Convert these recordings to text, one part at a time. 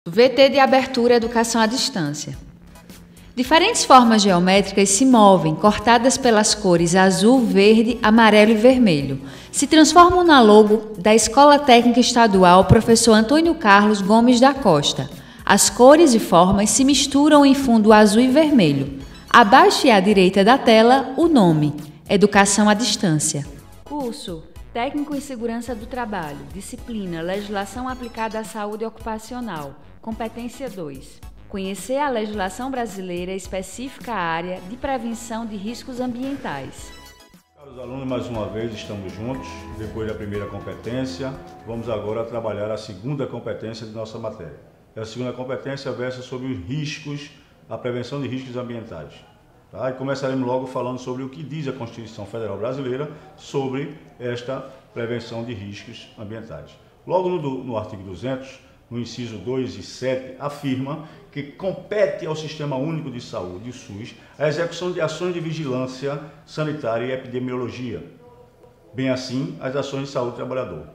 VT de abertura Educação à Distância. Diferentes formas geométricas se movem, cortadas pelas cores azul, verde, amarelo e vermelho. Se transformam na logo da Escola Técnica Estadual Professor Antônio Carlos Gomes da Costa. As cores e formas se misturam em fundo azul e vermelho. Abaixo e à direita da tela, o nome: Educação à Distância. Curso Técnico em Segurança do Trabalho, Disciplina Legislação aplicada à saúde ocupacional, Competência 2. Conhecer a legislação brasileira específica à área de prevenção de riscos ambientais. Caros alunos, mais uma vez estamos juntos, depois da primeira competência, vamos agora trabalhar a segunda competência de nossa matéria. A segunda competência versa sobre os riscos, a prevenção de riscos ambientais. Tá? E começaremos logo falando sobre o que diz a Constituição Federal Brasileira sobre esta prevenção de riscos ambientais. Logo no artigo 200, no inciso 2 e 7, afirma que compete ao Sistema Único de Saúde, o SUS, a execução de ações de vigilância sanitária e epidemiologia, bem assim as ações de saúde do trabalhador.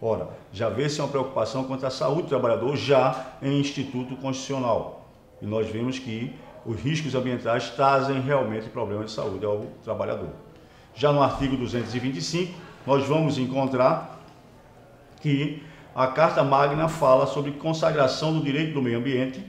Ora, já vê-se uma preocupação quanto à saúde do trabalhador já em instituto constitucional. E nós vemos que os riscos ambientais trazem realmente problemas de saúde ao trabalhador. Já no artigo 225, nós vamos encontrar que a Carta Magna fala sobre consagração do direito do meio ambiente,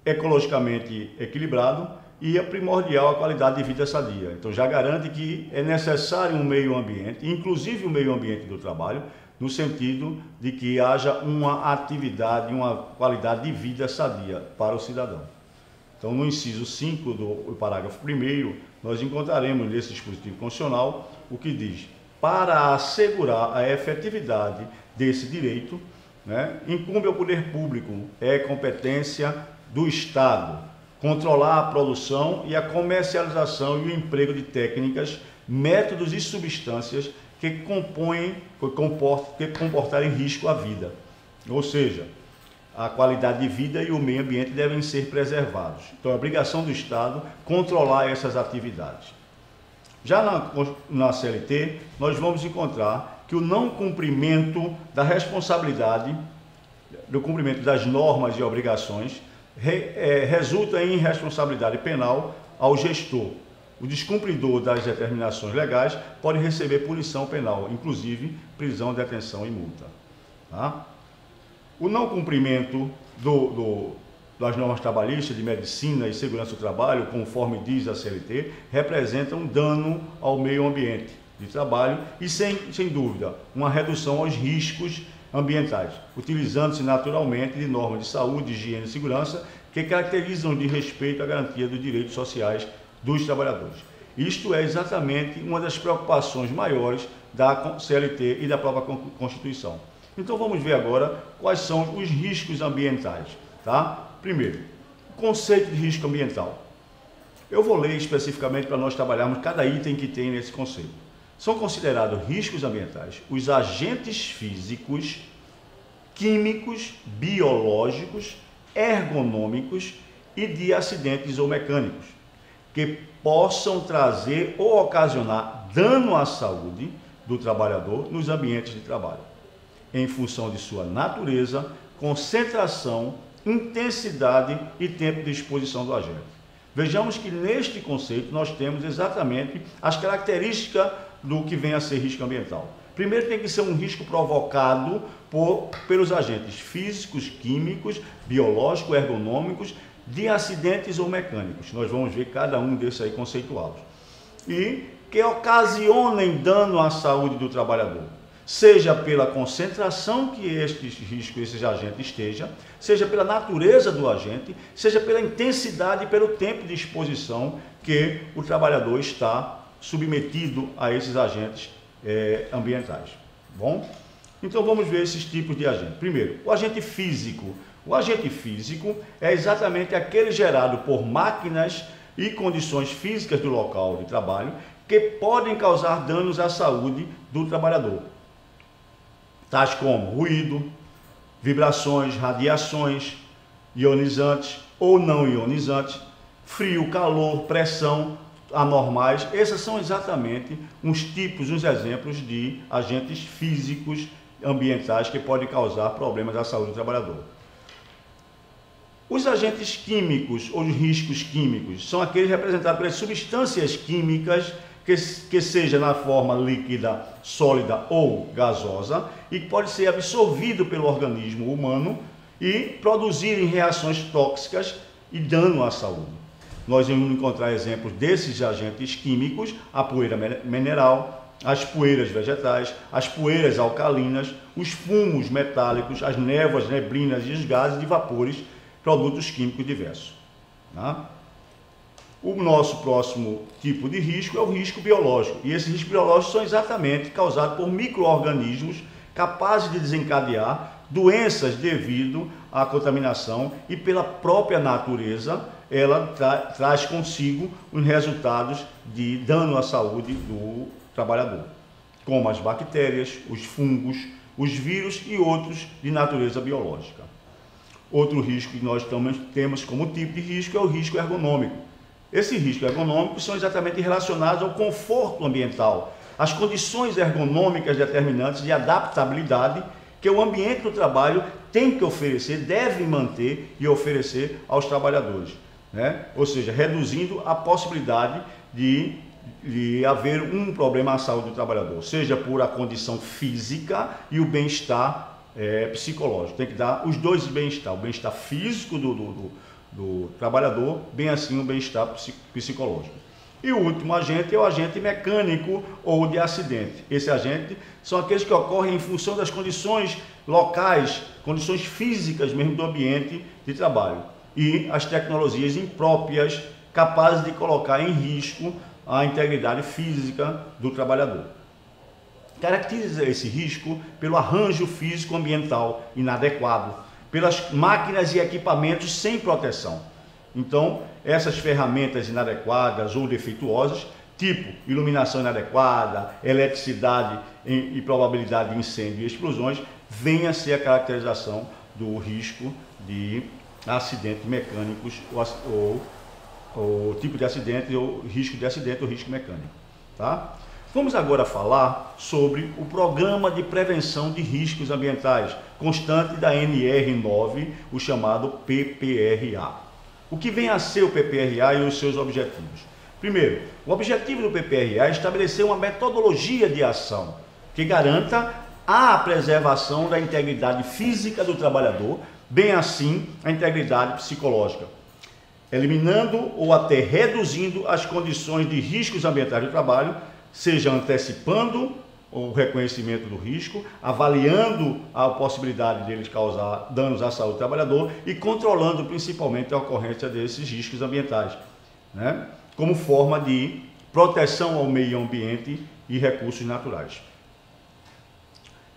ecologicamente equilibrado, e é primordial a qualidade de vida sadia. Então já garante que é necessário um meio ambiente, inclusive o meio ambiente do trabalho, no sentido de que haja uma atividade, uma qualidade de vida sadia para o cidadão. Então no inciso 5 do parágrafo 1º, nós encontraremos nesse dispositivo constitucional o que diz: para assegurar a efetividade desse direito, incumbe ao poder público, é competência do Estado, controlar a produção e a comercialização e o emprego de técnicas, métodos e substâncias que comportarem risco à vida. Ou seja, a qualidade de vida e o meio ambiente devem ser preservados. Então é obrigação do Estado controlar essas atividades. Já na CLT, nós vamos encontrar que o não cumprimento da responsabilidade, do cumprimento das normas e obrigações, resulta em responsabilidade penal ao gestor. O descumpridor das determinações legais pode receber punição penal, inclusive prisão, detenção e multa. Tá? O não cumprimento das normas trabalhistas de medicina e segurança do trabalho, conforme diz a CLT, representa um dano ao meio ambiente de trabalho e, sem dúvida, uma redução aos riscos ambientais, utilizando-se naturalmente de normas de saúde, higiene e segurança que caracterizam de respeito à garantia dos direitos sociais dos trabalhadores. Isto é exatamente uma das preocupações maiores da CLT e da própria Constituição. Então vamos ver agora quais são os riscos ambientais. Tá? Primeiro, o conceito de risco ambiental. Eu vou ler especificamente para nós trabalharmos cada item que tem nesse conceito. São considerados riscos ambientais os agentes físicos, químicos, biológicos, ergonômicos e de acidentes ou mecânicos, que possam trazer ou ocasionar dano à saúde do trabalhador nos ambientes de trabalho, em função de sua natureza, concentração, intensidade e tempo de exposição do agente. Vejamos que neste conceito nós temos exatamente as características do que vem a ser risco ambiental. Primeiro, tem que ser um risco provocado pelos agentes físicos, químicos, biológicos, ergonômicos, de acidentes ou mecânicos. Nós vamos ver cada um desses aí conceituados. E que ocasionem dano à saúde do trabalhador, seja pela concentração que esses agentes esteja, seja pela natureza do agente, seja pela intensidade e pelo tempo de exposição que o trabalhador está submetido a esses agentes ambientais. Bom? Então vamos ver esses tipos de agente. Primeiro, o agente físico. O agente físico é exatamente aquele gerado por máquinas e condições físicas do local de trabalho que podem causar danos à saúde do trabalhador, tais como ruído, vibrações, radiações ionizantes ou não ionizantes, frio, calor, pressão anormais. Esses são exatamente uns tipos, uns exemplos de agentes físicos ambientais que podem causar problemas à saúde do trabalhador. Os agentes químicos ou os riscos químicos são aqueles representados pelas substâncias químicas que seja na forma líquida, sólida ou gasosa e que pode ser absorvido pelo organismo humano e produzirem reações tóxicas e dano à saúde. Nós vamos encontrar exemplos desses agentes químicos: a poeira mineral, as poeiras vegetais, as poeiras alcalinas, os fumos metálicos, as névoas, neblinas e os gases de vapores, produtos químicos diversos. Tá? O nosso próximo tipo de risco é o risco biológico. E esses riscos biológicos são exatamente causados por micro-organismos capazes de desencadear doenças devido à contaminação e pela própria natureza, ela traz consigo os resultados de dano à saúde do trabalhador, como as bactérias, os fungos, os vírus e outros de natureza biológica. Outro risco que nós temos como tipo de risco é o risco ergonômico. Esse risco ergonômico são exatamente relacionados ao conforto ambiental, às condições ergonômicas determinantes de adaptabilidade que o ambiente do trabalho tem que oferecer, deve manter e oferecer aos trabalhadores, né? Ou seja, reduzindo a possibilidade de haver um problema à saúde do trabalhador, seja por a condição física e o bem-estar psicológico. Tem que dar os dois bem-estar, o bem-estar físico do trabalhador, bem assim o bem-estar psicológico. E o último agente é o agente mecânico ou de acidente. Esse agente são aqueles que ocorrem em função das condições locais, condições físicas mesmo do ambiente de trabalho e as tecnologias impróprias capazes de colocar em risco a integridade física do trabalhador. Caracteriza esse risco pelo arranjo físico ambiental inadequado, pelas máquinas e equipamentos sem proteção. Então, essas ferramentas inadequadas ou defeituosas, tipo iluminação inadequada, eletricidade e probabilidade de incêndio e explosões, vem a ser a caracterização do risco de acidentes mecânicos ou tipo de acidente, ou risco de acidente ou risco mecânico. Tá? Vamos agora falar sobre o Programa de Prevenção de Riscos Ambientais, constante da NR9, o chamado PPRA. O que vem a ser o PPRA e os seus objetivos? Primeiro, o objetivo do PPRA é estabelecer uma metodologia de ação que garanta a preservação da integridade física do trabalhador, bem assim a integridade psicológica, eliminando ou até reduzindo as condições de riscos ambientais do trabalho, seja antecipando o reconhecimento do risco, avaliando a possibilidade deles causar danos à saúde do trabalhador e controlando principalmente a ocorrência desses riscos ambientais, né? Como forma de proteção ao meio ambiente e recursos naturais.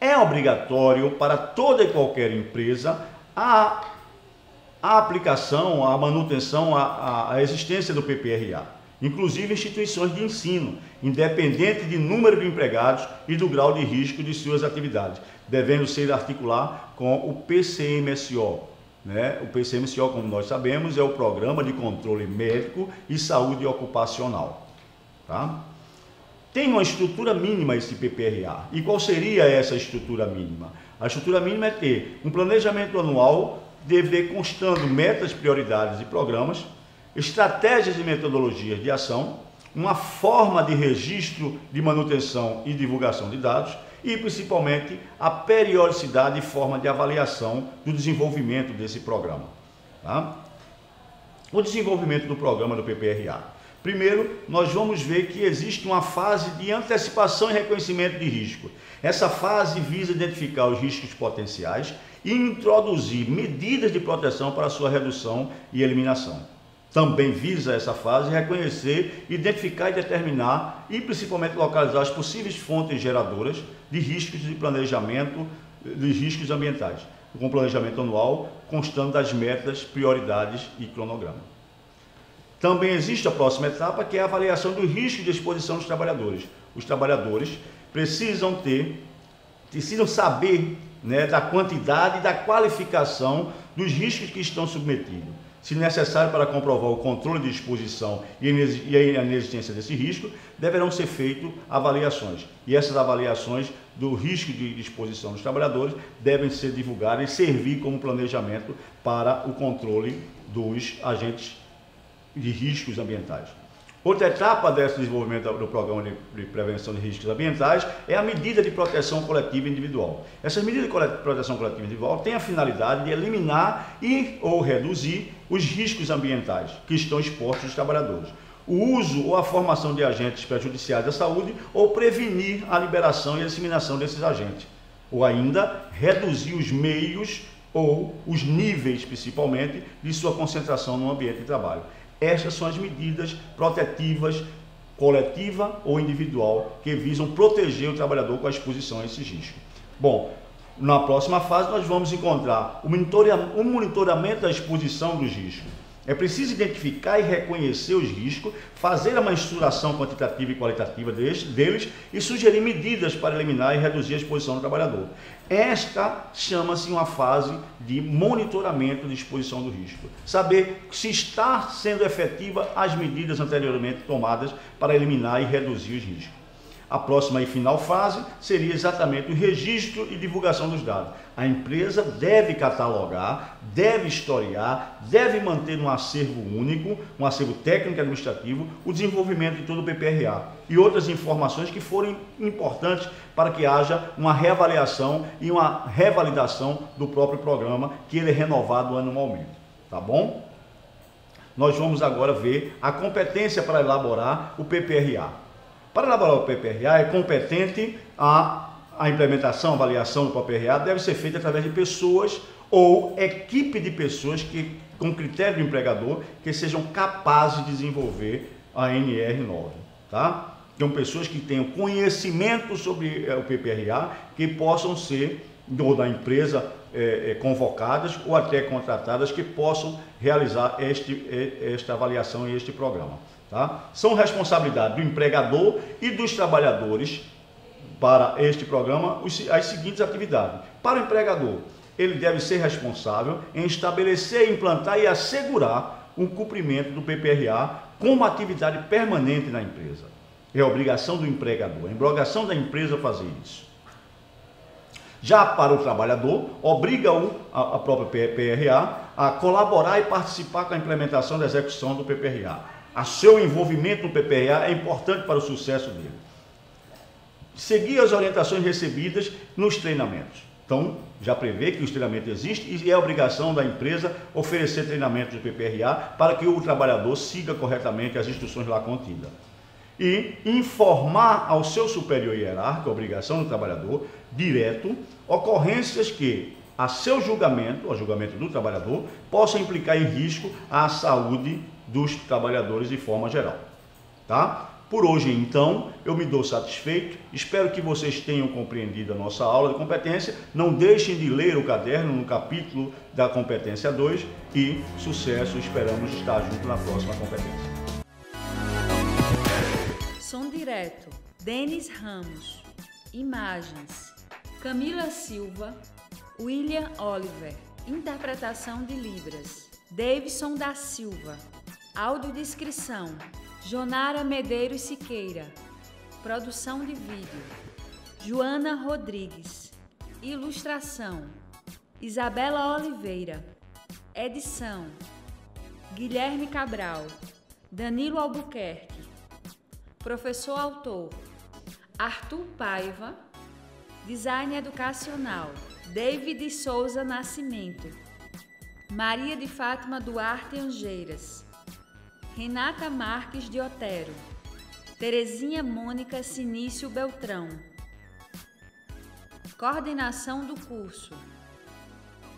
É obrigatório para toda e qualquer empresa a aplicação, a manutenção, a existência do PPRA, inclusive instituições de ensino, independente de número de empregados e do grau de risco de suas atividades, devendo ser articular com o PCMSO. Né? O PCMSO, como nós sabemos, é o Programa de Controle Médico e Saúde Ocupacional. Tá? Tem uma estrutura mínima esse PPRA. E qual seria essa estrutura mínima? A estrutura mínima é ter um planejamento anual, dever constando metas, prioridades e programas, estratégias e metodologias de ação, uma forma de registro de manutenção e divulgação de dados e, principalmente, a periodicidade e forma de avaliação do desenvolvimento desse programa. Tá? O desenvolvimento do programa do PPRA. Primeiro, nós vamos ver que existe uma fase de antecipação e reconhecimento de risco. Essa fase visa identificar os riscos potenciais e introduzir medidas de proteção para sua redução e eliminação. Também visa essa fase reconhecer, identificar e determinar e principalmente localizar as possíveis fontes geradoras de riscos de planejamento de riscos ambientais, com planejamento anual constando das metas, prioridades e cronograma. Também existe a próxima etapa, que é a avaliação do risco de exposição dos trabalhadores. Os trabalhadores precisam saber, né, da quantidade e da qualificação dos riscos que estão submetidos. Se necessário para comprovar o controle de exposição e a inexistência desse risco, deverão ser feitas avaliações. E essas avaliações do risco de exposição dos trabalhadores devem ser divulgadas e servir como planejamento para o controle dos agentes de riscos ambientais. Outra etapa desse desenvolvimento do Programa de Prevenção de Riscos Ambientais é a medida de proteção coletiva individual. Essa medida de proteção coletiva individual tem a finalidade de eliminar ou reduzir os riscos ambientais que estão expostos aos trabalhadores, o uso ou a formação de agentes prejudiciais à saúde ou prevenir a liberação e a disseminação desses agentes, ou ainda reduzir os meios ou os níveis, principalmente, de sua concentração no ambiente de trabalho. Estas são as medidas protetivas, coletiva ou individual, que visam proteger o trabalhador com a exposição a esses riscos. Bom, na próxima fase nós vamos encontrar o monitoramento da exposição dos riscos. É preciso identificar e reconhecer os riscos, fazer a mensuração quantitativa e qualitativa deles e sugerir medidas para eliminar e reduzir a exposição do trabalhador. Esta chama-se uma fase de monitoramento de exposição do risco. Saber se está sendo efetiva as medidas anteriormente tomadas para eliminar e reduzir os riscos. A próxima e final fase seria exatamente o registro e divulgação dos dados. A empresa deve catalogar, deve historiar, deve manter um acervo único, um acervo técnico e administrativo, o desenvolvimento de todo o PPRA e outras informações que forem importantes para que haja uma reavaliação e uma revalidação do próprio programa, que ele é renovado anualmente. Tá bom? Nós vamos agora ver a competência para elaborar o PPRA. Para elaborar o PPRA, é competente a implementação, a avaliação do PPRA deve ser feita através de pessoas ou equipe de pessoas que, com critério do empregador, que sejam capazes de desenvolver a NR9, tá? Então, pessoas que tenham conhecimento sobre o PPRA, que possam ser, ou da empresa, convocadas ou até contratadas, que possam realizar esta avaliação e este programa. Tá? São responsabilidade do empregador e dos trabalhadores para este programa as seguintes atividades. Para o empregador, ele deve ser responsável em estabelecer, implantar e assegurar o cumprimento do PPRA como atividade permanente na empresa. É a obrigação do empregador, é a obrigação da empresa fazer isso. Já para o trabalhador, obriga-o, a própria PPRA, a colaborar e participar com a implementação da execução do PPRA. O seu envolvimento no PPRA é importante para o sucesso dele. Seguir as orientações recebidas nos treinamentos. Então, já prevê que os treinamentos existem e é obrigação da empresa oferecer treinamentos do PPRA para que o trabalhador siga corretamente as instruções lá contidas. E informar ao seu superior hierárquico, a obrigação do trabalhador, direto, ocorrências que, a seu julgamento, ao julgamento do trabalhador, possam implicar em risco à saúde dos trabalhadores de forma geral. Tá? Por hoje, então, eu me dou satisfeito. Espero que vocês tenham compreendido a nossa aula de competência. Não deixem de ler o caderno no capítulo da competência 2 e sucesso. Esperamos estar junto na próxima competência. Som direto, Denis Ramos. Imagens, Camila Silva, William Oliver. Interpretação de Libras, Davidson da Silva. Audiodescrição, Jonara Medeiros Siqueira. Produção de vídeo, Joana Rodrigues. Ilustração, Isabela Oliveira. Edição, Guilherme Cabral. Danilo Albuquerque. Professor autor, Arthur Paiva. Design educacional, David Souza Nascimento. Maria de Fátima Duarte Angeiras. Renata Marques de Otero. Terezinha Mônica Sinício Beltrão. Coordenação do curso,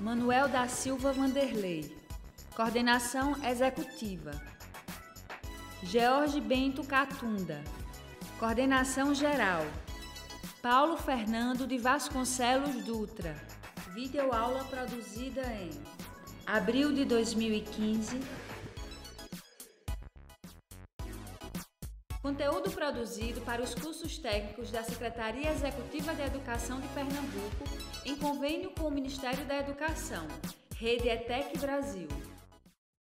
Manuel da Silva Vanderlei. Coordenação executiva, George Bento Catunda. Coordenação geral, Paulo Fernando de Vasconcelos Dutra. Videoaula produzida em abril de 2015. Conteúdo produzido para os cursos técnicos da Secretaria Executiva de Educação de Pernambuco, em convênio com o Ministério da Educação. Rede ETEC Brasil.